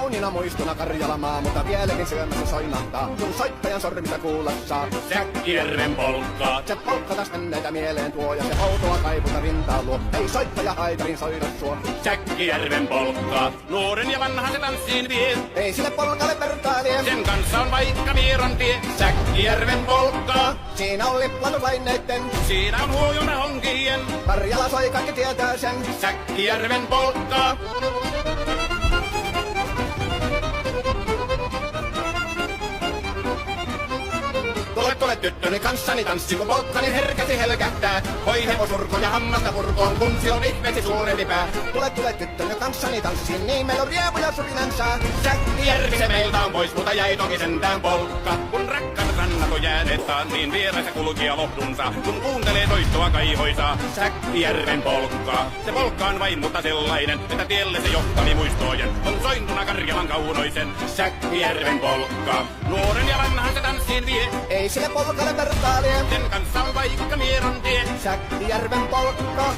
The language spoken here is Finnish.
kauniina muistona Karjalamaa, mutta vieläkin syömässä soinahtaa, kun soittajan sormista kuulla saa. Säkkijärven polkkaa. Se polkka taas menneitä mieleen tuo, ja se outoa kaivuta rintaa luo. Ei soittaja haitarin soida suo. Säkkijärven polkkaa. Nuoren ja vanhan se tanssiin vie. Ei sille polkalle vertailie. Sen kanssa on vaikka vieron tie. Säkkijärven polkkaa. Siinä on lippalaineitten. Siinä on huojuna honkien. Karjala soi, kaikki tietää sen. Säkkijärven polkkaa. Tule tyttöni kanssani tanssi, kun polkkani herkäsi helkähtää. Hoi hevosurko ja hammasta purkoon, kun se on ihmeesi suurempi pää. Tule tyttöni kanssani tanssi, niin meillä on riemuja supinansa. Säkkijärvi se meiltä on pois, mutta jäi toki sentään polkka. Kun rakkaat rannat on jääneet taan, niin vieras ja kulkija lohdunsa. Kun kuuntelee soittoa kaihoisaa, Säkkijärven polkkaa. Se polkka on vain mutta sellainen, että tielle se johtavi muistojen. On sointuna Karjalan kaunoisen, Säkkijärven polkkaa. Nuoren ja vanhan se tanssiin vie. Ei sille polkalle vertailie. Sen kanssa on vaikka mieron tie. Säkkijärven polkka.